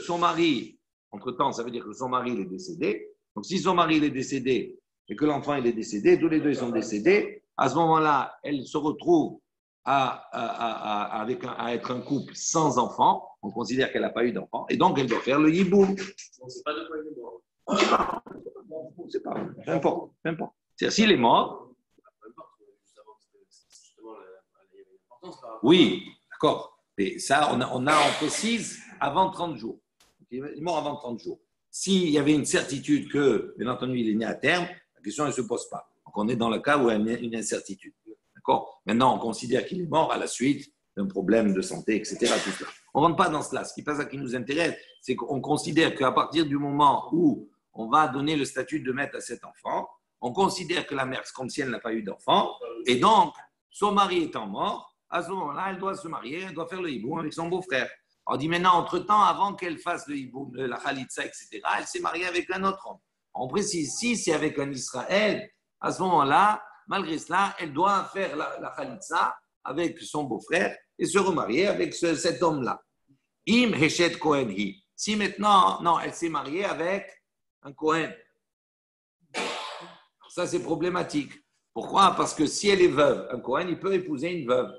Speaker 1: son mari, entre-temps, ça veut dire que son mari il est décédé. Donc, si son mari il est décédé et que l'enfant il est décédé, tous les deux ils sont décédés, à ce moment-là, elle se retrouve à être un couple sans enfant. On considère qu'elle n'a pas eu d'enfant. Et donc, elle doit faire le hiboum.
Speaker 2: On ne sait pas de quoi il est mort.
Speaker 1: On ne sait pas. Peu importe. C'est-à-dire, s'il est mort.
Speaker 2: Peu importe. Justement, il y avait une importance par rapport.
Speaker 1: Oui, d'accord. Et ça, on précise avant 30 jours. Il est mort avant 30 jours. S'il y avait une certitude que, bien entendu, il est né à terme, la question ne se pose pas. Donc, on est dans le cas où il y a une incertitude. D'accord? Maintenant, on considère qu'il est mort à la suite d'un problème de santé, etc. Tout cela. On ne rentre pas dans cela. Ce qui nous intéresse, c'est qu'on considère qu'à partir du moment où on va donner le statut de maître à cet enfant, on considère que la mère, c'est comme si elle n'a pas eu d'enfant, et donc, son mari étant mort, à ce moment-là, elle doit se marier, elle doit faire le hiboum avec son beau-frère. On dit maintenant, entre-temps, avant qu'elle fasse le hiboum, la khalitsa, etc., elle s'est mariée avec un autre homme. On précise, si c'est avec un Israël, à ce moment-là, malgré cela, elle doit faire la khalitsa avec son beau-frère et se remarier avec cet homme-là. Im Heshet Kohen Hi. Si maintenant, non, elle s'est mariée avec un Kohen. Ça, c'est problématique. Pourquoi? Parce que si elle est veuve, un Kohen, il peut épouser une veuve.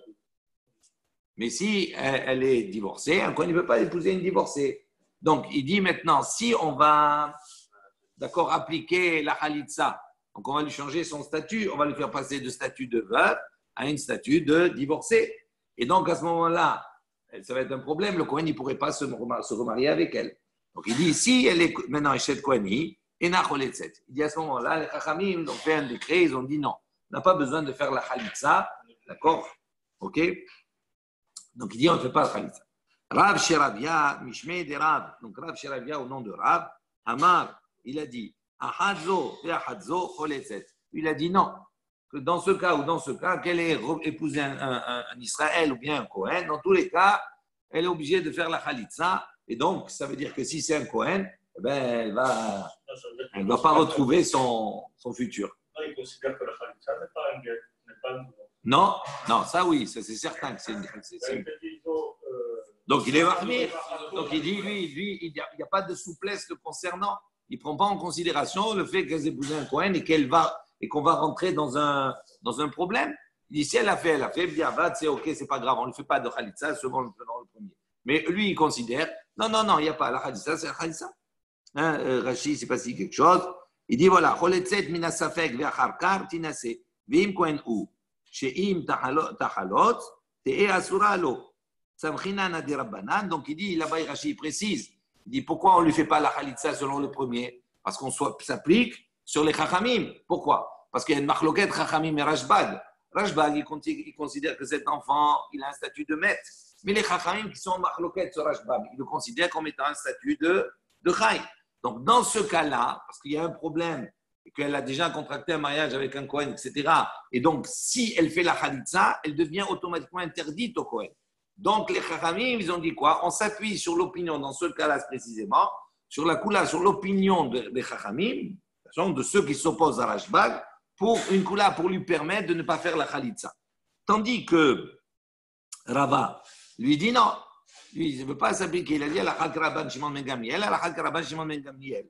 Speaker 1: Mais si elle est divorcée, un Kohen ne peut pas épouser une divorcée. Donc, il dit maintenant, si on va, d'accord, appliquer la khalitsa, donc on va lui changer son statut, on va lui faire passer de statut de veuve à une statut de divorcée. Et donc, à ce moment-là, ça va être un problème. Le Kohen ne pourrait pas se remarier avec elle. Donc, il dit, si elle est maintenant Eshet Koheni, il dit à ce moment-là, les Chachamim ont fait un décret, ils ont dit non, on n'a pas besoin de faire la khalitsa, d'accord? Ok? Donc, il dit, on ne fait pas la khalitsa. Rav Sheravia, Mishmei de Rav, donc Rav Sheravia au nom de Rav, Amar, il a dit, Ahadzo et Ahadzo choletzet. Il a dit non. que dans ce cas ou dans ce cas, qu'elle ait épousé un Israël ou bien un Cohen, dans tous les cas, elle est obligée de faire la Khalitsa. Et donc, ça veut dire que si c'est un Cohen, eh ben, elle ne va pas retrouver son futur.
Speaker 2: Non, il considère que la Khalitsa n'est pas un guet, n'est pas un mouvement.
Speaker 1: Non, non, ça oui, ça c'est certain. Donc il est mahmir. Donc il dit, lui, il n'y a pas de souplesse le concernant. Il ne prend pas en considération le fait qu'elle ait épousé un Cohen et qu'on va rentrer dans un problème. Il dit, si elle a fait, bien, c'est ok, c'est pas grave, on ne fait pas de Khalitsa, selon le premier. Mais lui, il considère, non, il n'y a pas la Khalitsa, c'est la Khalitsa. Rachid, c'est pas si quelque chose. Il dit, voilà, Choletzet minasafek ve'acharkar tinase, ve'im Cohen ou, she'im tachalot, te'e asura lo. Donc il dit, là-bas, Rachid précise, il dit pourquoi on ne lui fait pas la Khalitsa selon le premier? Parce qu'on s'applique sur les Chachamim. Pourquoi? Parce qu'il y a une marloquette Chachamim et Rashbag. Rashbag, il considère que cet enfant, il a un statut de maître. Mais les Chachamim qui sont marloquettes sur Rashbag, ils le considèrent comme étant un statut de Chai. Donc dans ce cas-là, parce qu'il y a un problème, et qu'elle a déjà contracté un mariage avec un Kohen, etc. Et donc si elle fait la Khalitsa, elle devient automatiquement interdite au Kohen. Donc, les Chachamim, ils ont dit quoi? On s'appuie sur l'opinion, dans ce cas-là précisément, sur l'opinion des Chachamim, de ceux qui s'opposent à Rashbag, pour une Kula, pour lui permettre de ne pas faire la Khalitsa. Tandis que Rava lui dit non, lui, il ne veut pas s'appliquer. Il a dit à la Rabban Shimon Ben Gamliel, à la Rabban Shimon Ben Gamliel.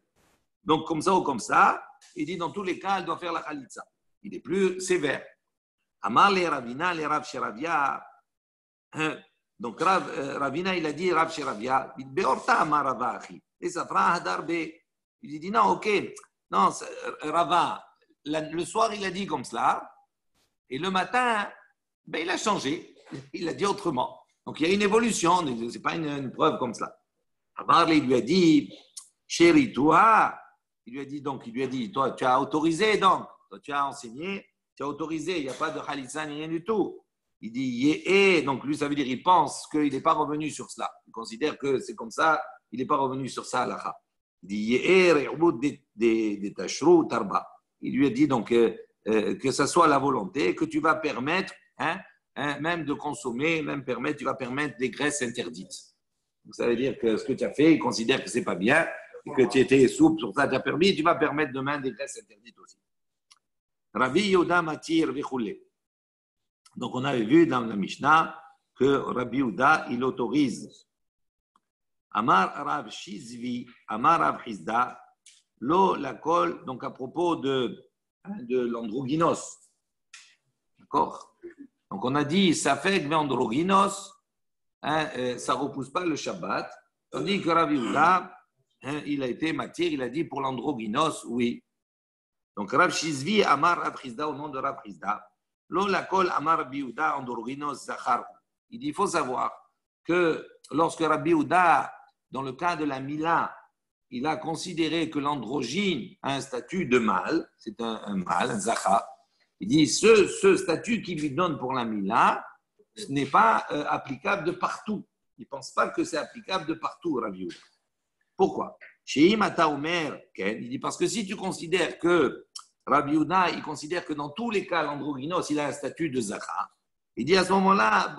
Speaker 1: Donc, comme ça ou comme ça, il dit dans tous les cas, elle doit faire la Khalitsa. Il est plus sévère. Amar le Ravina, le Rav Sheravia. Donc, Ravina, il a dit, Rav Sheravia, Beorta Amar Rava Achi. Et ça fera Hadar Be. Il dit, non, ok, non, Rava, le soir, il a dit comme cela, et le matin, ben, il a changé, il a dit autrement. Donc, il y a une évolution, ce n'est pas une preuve comme cela. Amar, il lui a dit, chéri, toi, il lui a dit, toi, tu as autorisé, donc, toi, tu as enseigné, tu as autorisé, il n'y a pas de Khalitsa, ni rien du tout. Il dit yéé, donc lui, ça veut dire il pense qu'il n'est pas revenu sur cela. Il considère que c'est comme ça, il n'est pas revenu sur ça, l'akha. Il dit yéé, re'oud des tashrou tarba. Il lui a dit donc que ça soit la volonté, que tu vas permettre, même de consommer, tu vas permettre des graisses interdites. Donc ça veut dire que ce que tu as fait, il considère que ce n'est pas bien, et que tu étais souple, sur ça tu as permis, tu vas permettre demain des graisses interdites aussi. Rabbi Yehuda matir vichoulé. Donc, on avait vu dans la Mishnah que Rabbi Yehuda, il autorise Amar Rav Shizvi, Amar Rav Chizda, Lo Lakol, donc à propos de l'androgynos. D'accord? Donc, on a dit, ça fait que l'androgynos, ça ne repousse pas le Shabbat. Tandis que Rabbi Yehuda, il a été matière, il a dit pour l'androgynos, oui. Donc, Rav Shizvi, Amar Rav Chizda, au nom de Rav Chizda. Il dit, il faut savoir que lorsque Rabbi Yehuda, dans le cas de la Mila, il a considéré que l'androgyne a un statut de mâle, c'est un mâle, un zachar. Il dit, ce statut qu'il lui donne pour la Mila, ce n'est pas applicable de partout. Il ne pense pas que c'est applicable de partout, Rabbi Yehuda. Pourquoi? Il dit, parce que si tu considères que Rabbi Yehuda, il considère que dans tous les cas, l'androgynos, il a un statut de zachar. Il dit à ce moment-là,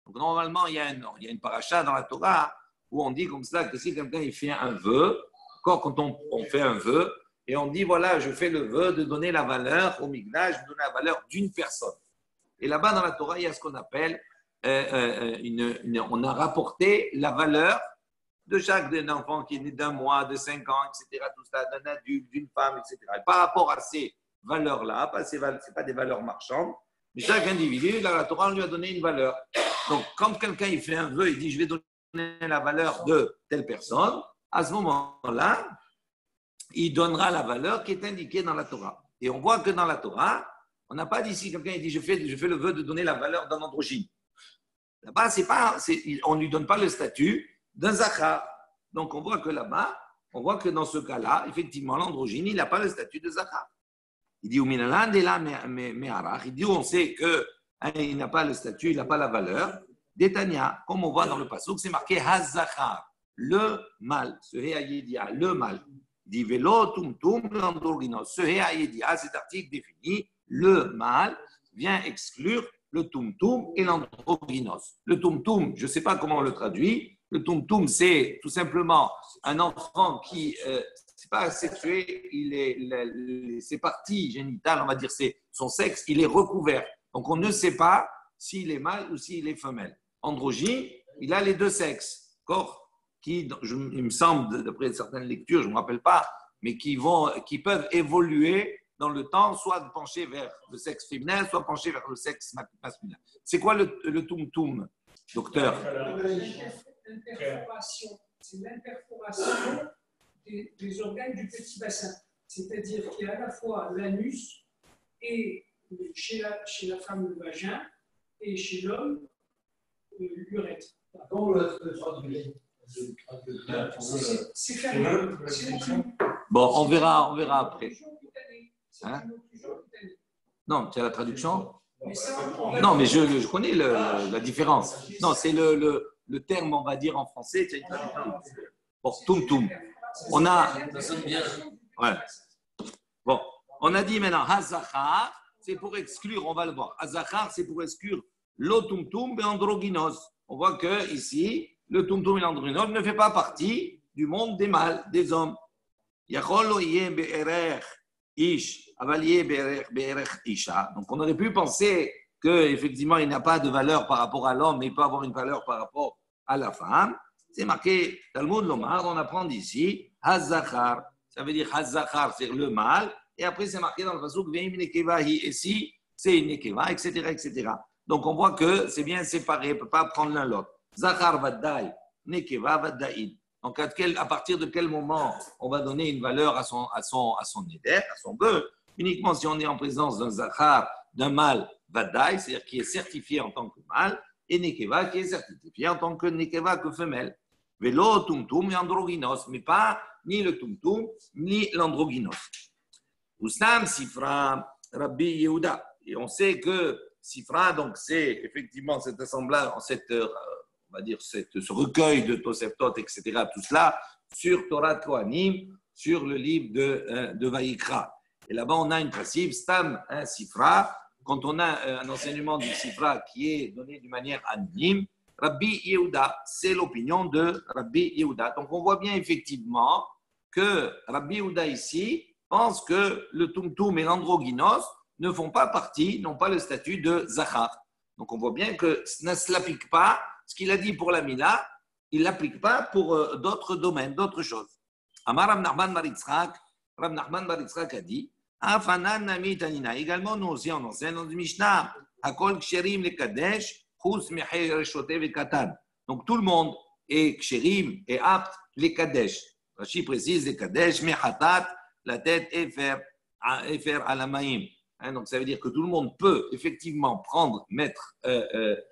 Speaker 1: donc normalement, il y a une paracha dans la Torah où on dit comme ça que si quelqu'un il fait un vœu, quand on fait un vœu, et on dit voilà, je fais le vœu de donner la valeur au Mikdash, de donner la valeur d'une personne. Et là-bas dans la Torah, il y a ce qu'on appelle, on a rapporté la valeur de chaque enfant qui est né d'un mois, de 5 ans, etc., tout ça, d'un adulte, d'une femme, etc. Et par rapport à ces valeurs-là, ce n'est pas des valeurs marchandes, mais chaque individu, la Torah lui a donné une valeur. Donc, quand quelqu'un il fait un vœu, il dit je vais donner la valeur de telle personne, à ce moment-là, il donnera la valeur qui est indiquée dans la Torah. Et on voit que dans la Torah, on n'a pas dit si quelqu'un il dit je fais le vœu de donner la valeur d'un androgyne. Là-bas, on ne lui donne pas le statut d'un zachar. Donc, on voit que là-bas, on voit que dans ce cas-là, effectivement, l'androgyne, il n'a pas le statut de zachar. Il dit, il dit, on sait qu'il n'a pas le statut, il n'a pas la valeur. Détania, comme on voit dans le passouk, c'est marqué hazachar, le mâle, ce héaïdia, le mâle. Il dit Velo tumtum androgynos. Ce Héaïdia, cet article définit le mâle vient exclure le tumtum et l'androgynos. Le tumtum, je ne sais pas comment on le traduit. Le tumtum, c'est tout simplement un enfant qui c'est pas sexué, ses parties génitales, on va dire, c'est son sexe, il est recouvert. Donc on ne sait pas s'il est mâle ou s'il est femelle. Androgyne, il a les deux sexes, d'accord, il me semble, d'après certaines lectures, je ne me rappelle pas, mais qui peuvent évoluer dans le temps, soit pencher vers le sexe féminin, soit pencher vers le sexe masculin. C'est quoi le tum-tum, docteur?
Speaker 3: C'est l'inperforation des organes du petit bassin. C'est-à-dire qu'il y a à la fois l'anus et chez la femme le vagin et chez l'homme l'urètre. C'est fermé.
Speaker 1: Bon, on verra après. Hein? Non, tu as la traduction? Non, mais je connais la différence. Non, c'est le terme, on va dire en français, c'est une traduction. Bon, tum-tum. On a. Ouais. Bon, on a dit maintenant, Hazachar, c'est pour exclure, on va le voir. Hazachar, c'est pour exclure l'otumtum et androgynos. On voit que ici, le tumtum et l'androgynos ne fait pas partie du monde des mâles, des hommes. Donc on aurait pu penser qu'effectivement il n'a pas de valeur par rapport à l'homme, mais il peut avoir une valeur par rapport à la femme. C'est marqué Talmud Lomar, on apprend d'ici Hazachar. Ça veut dire Hazachar, c'est le mâle. Et après c'est marqué dans le pasuk Veim nekeva hi, et si c'est une nekeva, etc., etc. Donc on voit que c'est bien séparé, on ne peut pas prendre l'un l'autre. Zachar vaddai, nekeva vaddaïd. Donc, à partir de quel moment on va donner une valeur à son éder, à son bœuf? Uniquement si on est en présence d'un zachar, d'un mâle vadaï, c'est-à-dire qui est certifié en tant que mâle, et nekeva qui est certifié en tant que nekeva, que femelle. Vélo, tumtum et androgynos, mais pas ni le tumtum ni l'androgynos. Oustam, Sifra, Rabbi Yehuda. Et on sait que Sifra, donc c'est effectivement cet assemblage, on va dire, ce recueil de Toseftot, etc., tout cela, sur Torah Kohanim, sur le livre de Vayikra. Et là-bas, on a une principe, Stam, un Sifra. Quand on a un enseignement du Sifra qui est donné d'une manière anonyme, Rabbi Yehuda, c'est l'opinion de Rabbi Yehuda. Donc, on voit bien effectivement que Rabbi Yehuda ici pense que le Tumtum et l'Androgynos ne font pas partie, n'ont pas le statut de Zachar. Donc, on voit bien que ça ne se l'applique pas. Ce qu'il a dit pour la Mila, il ne l'applique pas pour d'autres domaines, d'autres choses. Amar Rav Nachman bar Yitzchak a dit Afanan nami tanina. Également, nous aussi, on enseigne dans le Mishnah Hakol ksherim le kadesh, chus mecher reshote ve katan. Donc, tout le monde est ksherim et apte les kadesh. Rashi précise les kadesh, mechatat, la tête, efer alamaim. Donc, ça veut dire que tout le monde peut effectivement mettre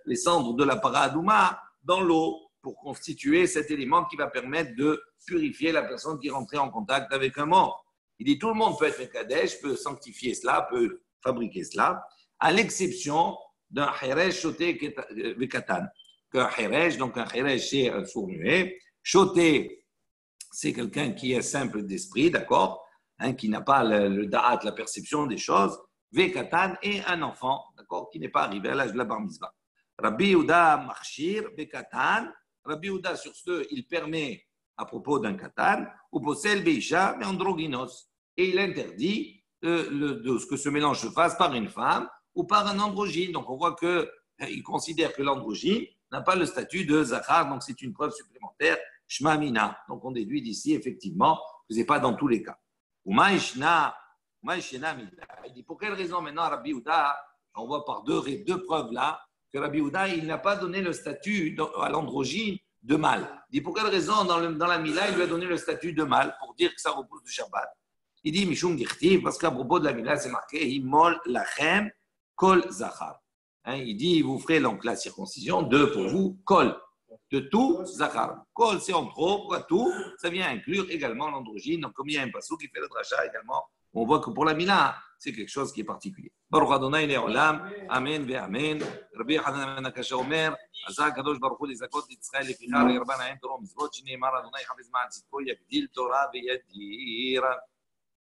Speaker 1: les cendres de la paradouma dans l'eau pour constituer cet élément qui va permettre de purifier la personne qui est rentrée en contact avec un mort. Il dit tout le monde peut être Mekadesh, peut sanctifier cela, peut fabriquer cela, à l'exception d'un Heresh Shoté Vekatan. Un Heresh, donc un Heresh, c'est un sourd-muet. Shoté, c'est quelqu'un qui est simple d'esprit, d'accord, qui n'a pas le da'at, la perception des choses. Vekatan et un enfant, d'accord, qui n'est pas arrivé à l'âge de la bar mitzvah. Rabbi Yehuda marchir Vekatan. Rabbi Yehuda, sur ce, il permet, à propos d'un katan, ou posel beisha, mais androgynos. Et il interdit que ce mélange se fasse par une femme ou par un androgyne. Donc on voit qu'il considère que l'androgyne n'a pas le statut de zachar, donc c'est une preuve supplémentaire, shma mina. Donc on déduit d'ici, effectivement, que ce n'est pas dans tous les cas. Il dit pour quelle raison maintenant Rabbi Yehuda, on voit par deux preuves là, que Rabbi Yehuda, il n'a pas donné le statut à l'androgyne de mâle. Il dit pour quelle raison dans la Mila, il lui a donné le statut de mâle pour dire que ça repousse du Shabbat. Il dit Mishum Dirtiv, parce qu'à propos de la Mila, c'est marqué Himol Lachem Kol Zachar. Il dit vous ferez donc la circoncision de pour vous Kol, de tout Zachar. Kol, c'est en trop, pourquoi tout? Ça vient inclure également l'androgyne. Donc, comme il y a un passou qui fait le dracha également, on voit que pour la Mila, c'est quelque chose qui est particulier. Baruch Adonai Le'olam, Amen ve'Amen. Rabbi Hanan ben Akasha Omer, Azak Kadosh Baruch Hu lezakot Yitzchak lefichar yerban ha'em Torah mitzvot, שנאמר אדוני יחפש מען צדקו יגדיל תורה וידיר.